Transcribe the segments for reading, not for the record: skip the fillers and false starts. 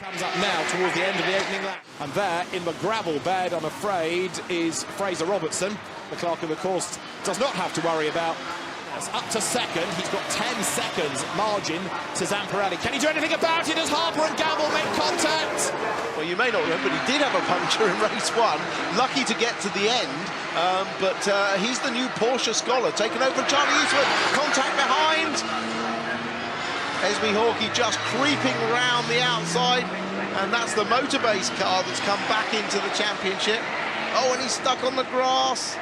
Comes up now towards the end of the opening lap. And there, in the gravel bed, I'm afraid, is Fraser Robertson. The clerk of the course does not have to worry about. That's up to second. He's got 10 seconds margin to Zamparelli. Can he do anything about it as Harper and Gamble make contact? Well, you may not remember, but he did have a puncture in race one. Lucky to get to the end, but he's the new Porsche scholar, taken over from Charlie Eastwood. Contact behind. Esme Hawkey just creeping around the outside, and that's the Motorbase car that's come back into the championship. Oh, and he's stuck on the grass.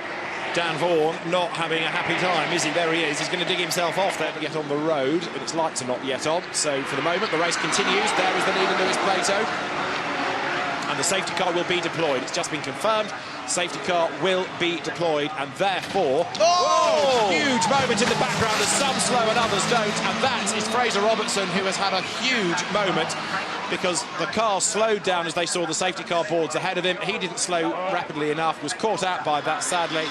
Dan Vaughan not having a happy time, is he? There he is. He's going to dig himself off there to get on the road, but its lights are not yet on. So for the moment, the race continues. There is the leader, Lewis Plato. And the safety car will be deployed. It's just been confirmed. Safety car will be deployed, and therefore... Oh! Huge moment in the background as some slow and others don't. And that is Fraser Robertson, who has had a huge moment because the car slowed down as they saw the safety car boards ahead of him. He didn't slow rapidly enough, was caught out by that, sadly.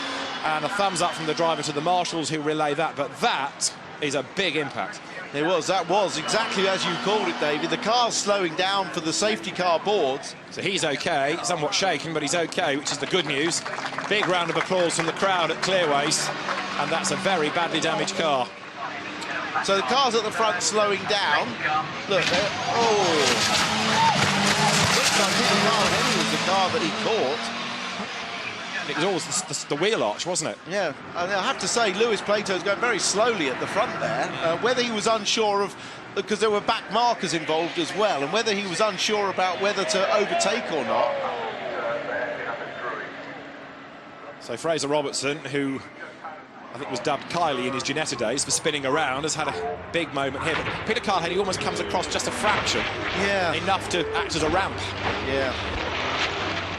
And a thumbs up from the driver to the marshals who relay that. But that is a big impact. It was, that was exactly as you called it, David. The car's slowing down for the safety car boards. So he's okay, somewhat shaken, but he's okay, which is the good news. Big round of applause from the crowd at Clearways, and that's a very badly damaged car. So the car's at the front slowing down. Look, oh. Looks like the car Henry was the car that he caught. It was always the wheel arch, wasn't it? Yeah, and I have to say, Lewis Plato's going very slowly at the front there. Whether he was unsure of, because there were back markers involved as well, and whether he was unsure about whether to overtake or not. So Fraser Robertson, who I think was dubbed Kylie in his Ginetta days for spinning around, has had a big moment here. But Peter Carlhenny almost comes across just a fraction. Yeah. Enough to act as a ramp. Yeah.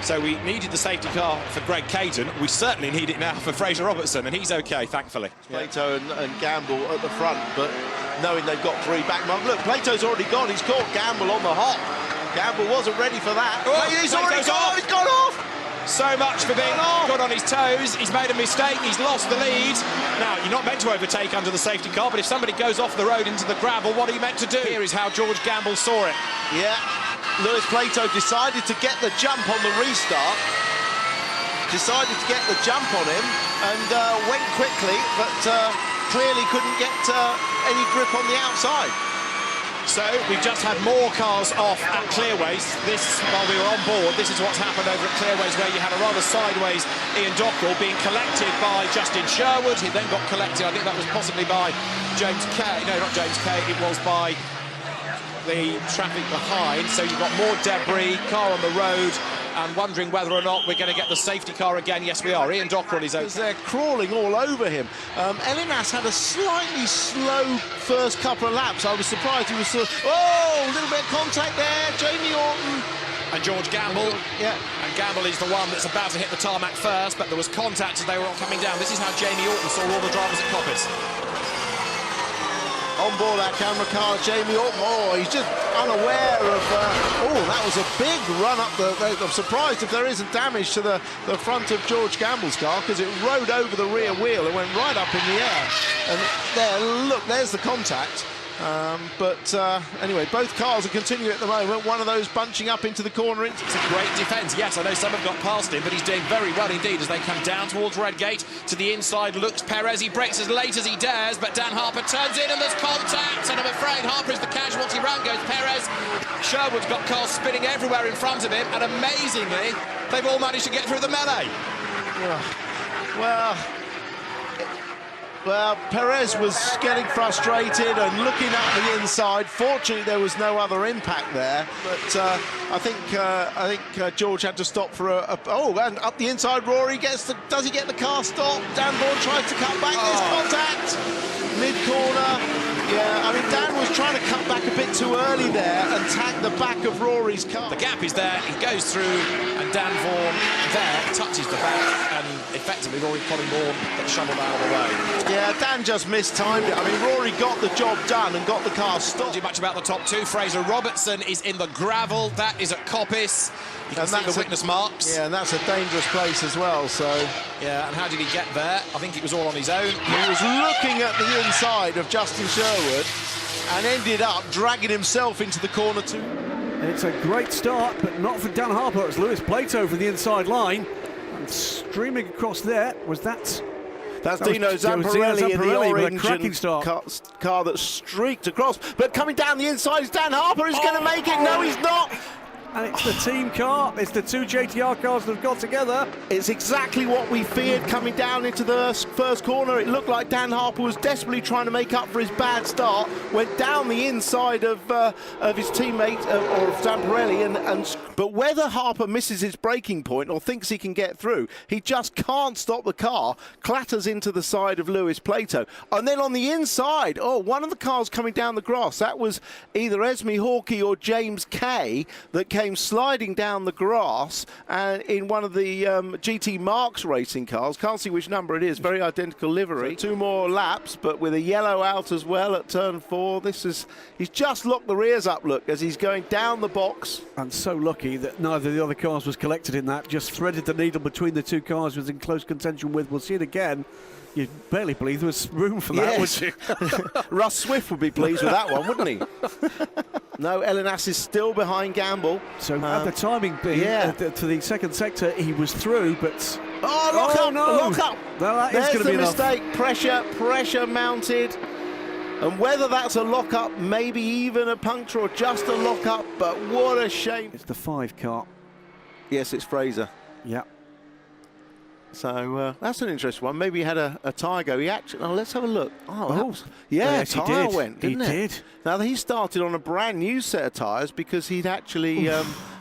So we needed the safety car for Greg Caden. We certainly need it now for Fraser Robertson, and he's okay, thankfully. Plato and Gamble at the front, but knowing they've got three back markers. Look, Plato's already gone. He's caught Gamble on the hop. Gamble wasn't ready for that. Oh, he's already gone. He's gone off. So much for being good on his toes. He's made a mistake. He's lost the lead. Now, you're not meant to overtake under the safety car, but if somebody goes off the road into the gravel, what are you meant to do? Here is how George Gamble saw it. Yeah. Lewis Plato decided to get the jump on the restart. Decided to get the jump on him and went quickly, but clearly couldn't get any grip on the outside. So we've just had more cars off at Clearways. This, while we were on board, this is what's happened over at Clearways, where you had a rather sideways Ian Dockrell being collected by Justin Sherwood. He then got collected, I think that was possibly by James Kay. No, not James Kay, it was by the traffic behind. So you've got more debris, car on the road, and wondering whether or not we're going to get the safety car again. Yes, we are. Ian Dockrell is over. They're crawling all over him. Elinas had a slightly slow first couple of laps. I was surprised he was so... Oh, a little bit of contact there. Jamie Orton. And George Gamble. Yeah. And Gamble is the one that's about to hit the tarmac first, but there was contact as they were all coming down. This is how Jamie Orton saw all the drivers at Coppice. On board that camera car, Jamie Orton. Oh, he's just unaware of... oh, that was a big run up the... I'm surprised if there isn't damage to the front of George Gamble's car, because it rode over the rear wheel and went right up in the air. And there, look, there's the contact. Anyway, both cars are continuing at the moment. One of those bunching up into the corner. It's a great defence. Yes, I know some have got past him, but he's doing very well indeed as they come down towards Redgate. To the inside looks Perez. He brakes as late as he dares, but Dan Harper turns in and there's contact. And I'm afraid Harper is the casualty. Round goes Perez. Sherwood's got cars spinning everywhere in front of him, and amazingly, they've all managed to get through the melee. Well, Perez was getting frustrated and looking up the inside. Fortunately, there was no other impact there. But I think George had to stop for and up the inside, Rory does he get the car stopped? Dan Vaughan tries to cut back. There's contact mid-corner. Yeah, I mean, Dan was trying to cut back a bit too early there and tag the back of Rory's car. The gap is there, he goes through, and Dan Vaughan there touches the back, and effectively Rory Collingbourne gets shoveled out of the way. Yeah, Dan just mistimed it. I mean, Rory got the job done and got the car stopped. Not much about the top two. Fraser Robertson is in the gravel. That is at Coppice. You can see the witness marks. Yeah, and that's a dangerous place as well, so... Yeah, and how did he get there? I think it was all on his own. He was looking at the inside of Justin Sherwood and ended up dragging himself into the corner too. It's a great start, but not for Dan Harper. It's Lewis Plato for the inside line. And streaming across there was that. That's Dino Zamparelli in the orange cracking start. car that streaked across. But coming down the inside is Dan Harper. He's going to make it. No, he's not. And it's the team car. It's the two JTR cars that have got together. It's exactly what we feared coming down into the first corner. It looked like Dan Harper was desperately trying to make up for his bad start. Went down the inside of his teammate, or Zamparelli, but whether Harper misses his braking point or thinks he can get through, he just can't stop the car, clatters into the side of Lewis Plato. And then on the inside, one of the cars coming down the grass, that was either Esme Hawkey or James Kay that came sliding down the grass and in one of the GT Marks racing cars. Can't see which number it is, very identical livery. So 2 more laps, but with a yellow out as well at turn 4. He's just locked the rears up, look, as he's going down the box. And so lucky that neither of the other cars was collected in that. Just threaded the needle between the two cars, was in close contention with. We'll see it again. You'd barely believe there was room for that, yes. would you? Russ Swift would be pleased with that one, wouldn't he? No, Elinas is still behind Gamble. So at the timing being to the second sector, he was through, but... lock up! No. Lock up! No, that is going to be enough. There's the mistake. Pressure mounted. And whether that's a lock-up, maybe even a puncture or just a lock-up, but what a shame. It's the 5 car. Yes, it's Fraser. Yeah. So that's an interesting one. Maybe he had a tyre go. He actually... let's have a look. Yes, tyre went, didn't it? He did. Now, he started on a brand new set of tyres because he'd actually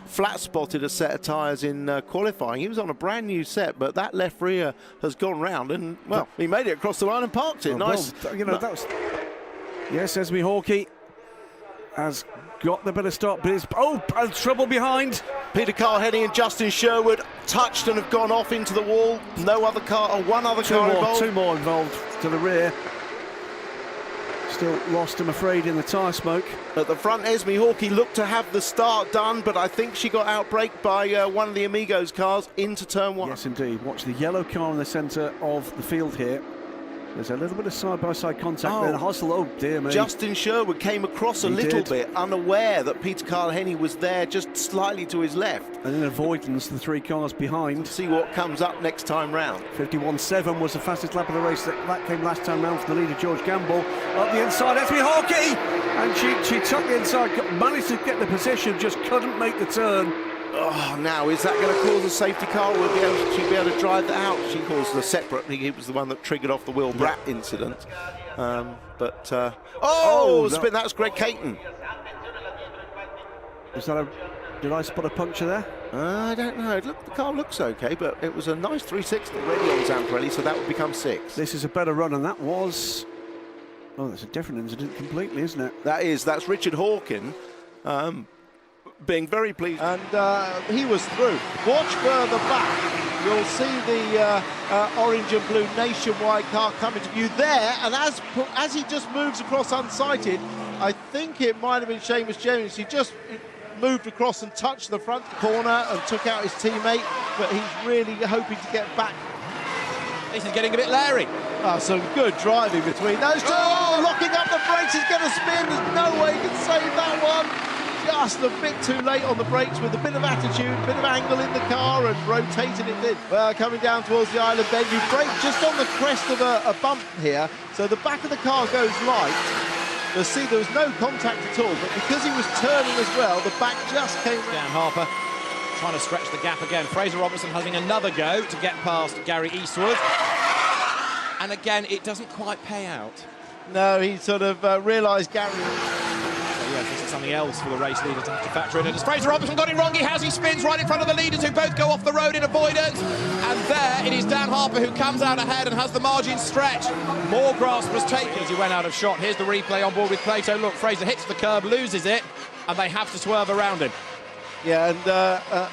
flat-spotted a set of tyres in qualifying. He was on a brand new set, but that left rear has gone round and, well, he made it across the line and parked it. Nice. Well, you know, that was... Yes, Esme Hawkey has got the better start, but it's trouble behind. Peter Carr-Henny and Justin Sherwood touched and have gone off into the wall. No other car, or one other car involved. 2 more involved to the rear. Still lost, I'm afraid, in the tyre smoke. At the front, Esme Hawkey looked to have the start done, but I think she got outbraked by one of the Amigos cars into turn 1. Yes, indeed. Watch the yellow car in the centre of the field here. There's a little bit of side-by-side contact there. Hustle, oh dear me. Justin Sherwood came across a little bit, unaware that Peter Carl-Henny was there just slightly to his left. And in avoidance, the 3 cars behind. See what comes up next time round. 51.7 was the fastest lap of the race. That came last time round for the leader, George Gamble. Up the inside, Esme Hawkey! And she took the inside, managed to get the position, just couldn't make the turn. Now, is that going to cause a safety car? She'll be able to drive that out. She caused a separate, it was the one that triggered off the Will Bratt incident. That was Greg Caton. Did I spot a puncture there? I don't know. The car looks okay, but it was a nice 360 already on Zamparelli, so that would become 6. This is a better run, and that was... that's a different incident completely, isn't it? That's Richard Hawkin. Being very pleased. And he was through. Watch further back. You'll see the orange and blue Nationwide car coming to view there. And as he just moves across unsighted, I think it might have been Seamus Jennings. He just moved across and touched the front corner and took out his teammate. But he's really hoping to get back. This is getting a bit leery. Some good driving between those two. Locking up the brakes. He's going to spin. There's no way he can save that one. Just a bit too late on the brakes with a bit of attitude, a bit of angle in the car and rotating it in. Well, coming down towards the island bend, you brake just on the crest of a bump here, so the back of the car goes light. You'll see there was no contact at all, but because he was turning as well, the back just came round. Dan Harper trying to stretch the gap again. Fraser Robertson having another go to get past Gary Eastwood. And again, it doesn't quite pay out. No, he sort of realised Gary... This is something else for the race leader to have to factor in. And as Fraser Robertson got it wrong, he spins right in front of the leaders who both go off the road in avoidance. And there it is Dan Harper who comes out ahead and has the margin stretched. More grass was taken as he went out of shot. Here's the replay on board with Plato. Look, Fraser hits the curb, loses it, and they have to swerve around him. Yeah,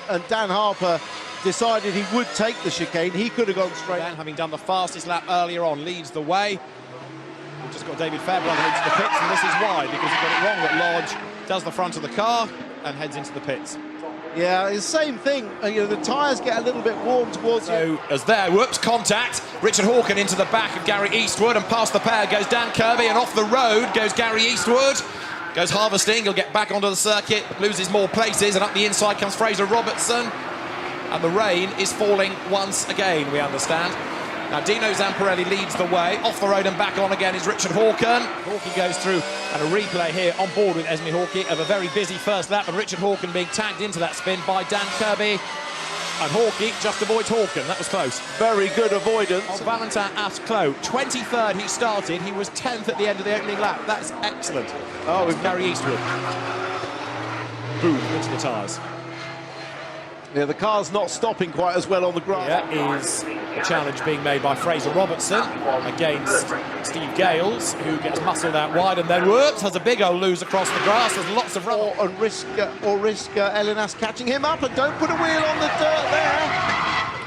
and Dan Harper decided he would take the chicane. He could have gone straight. Dan, having done the fastest lap earlier on, leads the way. We've just got David Fairbrother into the pits, and this is why, because he got it wrong that Lodge does the front of the car and heads into the pits. Yeah, it's the same thing. The tyres get a little bit warm towards you. As there, whoops, contact. Richard Hawkin into the back of Gary Eastwood, and past the pair goes Dan Kirby, and off the road goes Gary Eastwood. Goes harvesting, he'll get back onto the circuit, loses more places, and up the inside comes Fraser Robertson. And the rain is falling once again, we understand. Now Dino Zamparelli leads the way. Off the road and back on again is Richard Hawken. Hawke goes through, and a replay here on board with Esme Hawke of a very busy first lap, and Richard Hawken being tagged into that spin by Dan Kirby. And Hawke just avoids Hawken. That was close. Very good avoidance. On Valentin Asclot, 23rd he started. He was 10th at the end of the opening lap. That's excellent. Oh, with Gary Eastwood. Boom, into the tyres. Yeah, the car's not stopping quite as well on the grass. Here is a challenge being made by Fraser Robertson against Steve Gales, who gets muscled out wide and then whoops, has a big old lose across the grass. There's lots of rubber. Or risk Elinas catching him up, and don't put a wheel on the dirt there.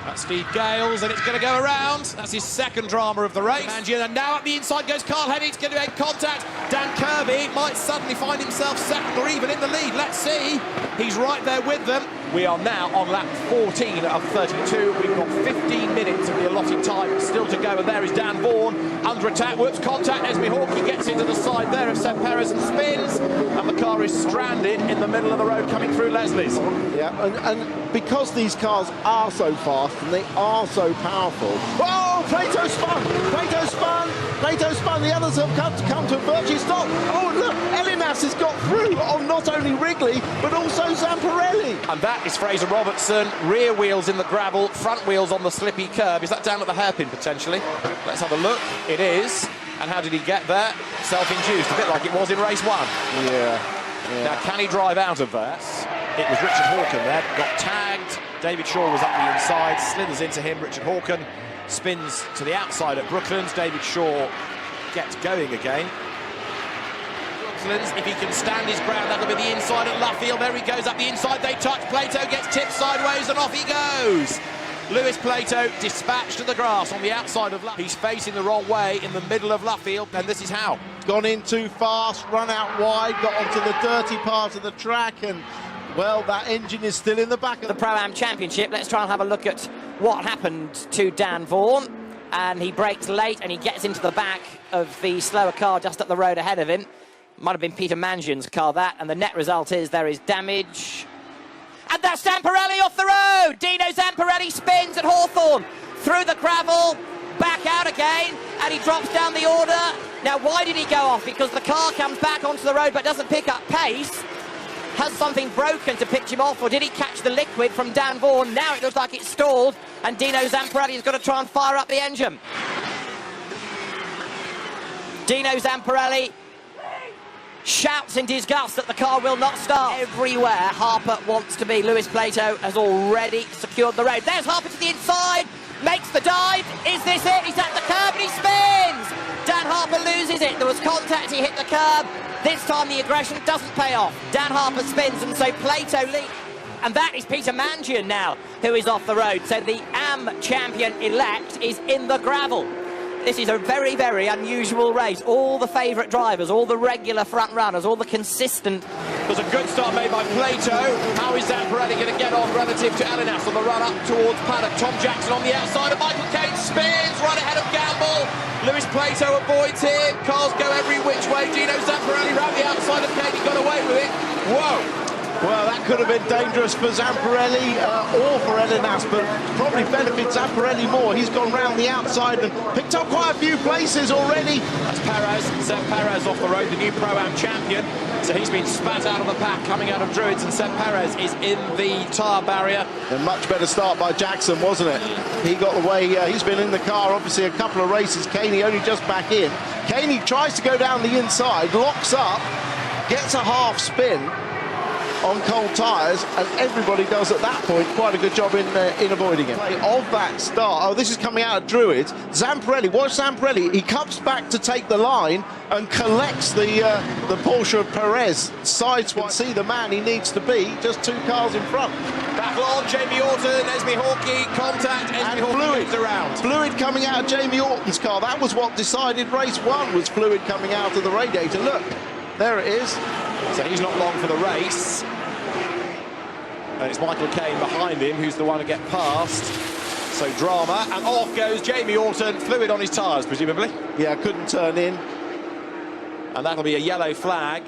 That's Steve Gales, and it's going to go around. That's his second drama of the race. And now up the inside goes Carl Hennig, going to make contact. Dan Kirby might suddenly find himself second or even in the lead. Let's see. He's right there with them. We are now on lap 14 of 32. We've got 15 minutes of the allotted time still to go, and there is Dan Vaughan under attack. Whoops, contact. Esme Hawke gets into the side there of Seb Perez and spins, and the car is stranded in the middle of the road coming through Leslie's. Yeah, and because these cars are so fast and they are so powerful. Oh, Plato spun! Plato spun! Plato spun! The others have come to a virtue stop. Oh, look, Elinas has got through on not only Wrigley, but also Zamparelli. And that is Fraser Robertson. Rear wheels in the gravel, front wheels on the slippy curb. Is that down at the hairpin, potentially? Let's have a look. It is. And how did he get there? Self-induced, a bit like it was in race one. Yeah. Now, can he drive out of that? It was Richard Hawken there, got tagged. David Shaw was up the inside, slithers into him. Richard Hawken spins to the outside at Brooklands. David Shaw gets going again. Brooklands, if he can stand his ground, that'll be the inside at Luffield. There he goes up the inside, they touch. Plato gets tipped sideways and off he goes. Lewis Plato dispatched to the grass on the outside of Luffield. He's facing the wrong way in the middle of Luffield, and this is how. Gone in too fast, run out wide, got onto the dirty part of the track, and well, that engine is still in the back of the Pro-Am Championship. Let's try and have a look at what happened to Dan Vaughan. And he brakes late and he gets into the back of the slower car just up the road ahead of him. Might have been Peter Mangian's car, that. And the net result is there is damage. And that's Zamparelli off the road. Dino Zamparelli spins at Hawthorne through the gravel, back out again, and he drops down the order. Now, why did he go off? Because the car comes back onto the road but doesn't pick up pace. Has something broken to pitch him off, or did he catch the liquid from Dan Vaughan? Now it looks like it's stalled, and Dino Zamparelli has got to try and fire up the engine. Dino Zamparelli shouts in disgust that the car will not start. Everywhere Harper wants to be. Lewis Plato has already secured the road. There's Harper to the inside, makes the dive. Is this it? He's at the curb and he spins. Dan Harper loses it. There was contact, he hit the curb. This time the aggression doesn't pay off. Dan Harper spins, and so Plato leads. And that is Peter Mangian now, who is off the road. So the AM champion-elect is in the gravel. This is a very, very unusual race. All the favourite drivers, all the regular front runners, all the consistent. There's a good start made by Plato. How is Zamparelli going to get on relative to Elinas on the run up towards paddock? Tom Jackson on the outside of Michael Caine spins right ahead of Gamble. Lewis Plato avoids him. Cars go every which way. Dino Zamparelli round the outside of Caine. He got away with it. Whoa. Well, that could have been dangerous for Zamparelli or for Elinas, but probably benefits Zamparelli more. He's gone round the outside and picked up quite a few places already. That's Perez, Seb Perez off the road, the new Pro-Am champion. So he's been spat out of the pack coming out of Druids, and Seb Perez is in the tyre barrier. A much better start by Jackson, wasn't it? He got the way, he's been in the car, obviously, a couple of races. Caney only just back in. Caney tries to go down the inside, locks up, gets a half spin on cold tyres, and everybody does at that point quite a good job in avoiding it. Of that start, oh, this is coming out of Druids. Zamparelli, watch Zamparelli, he comes back to take the line and collects the Porsche Perez sideswipe. See the man he needs to be, just two cars in front. Battle on, Jamie Orton, Esme Hawke, contact, Esme Hawke moves around. Fluid coming out of Jamie Orton's car, that was what decided race one, was fluid coming out of the radiator. Look, there it is. So he's not long for the race. And it's Michael Caine behind him who's the one to get past. So drama, and off goes Jamie Orton, fluid on his tyres, presumably. Yeah, couldn't turn in. And that'll be a yellow flag.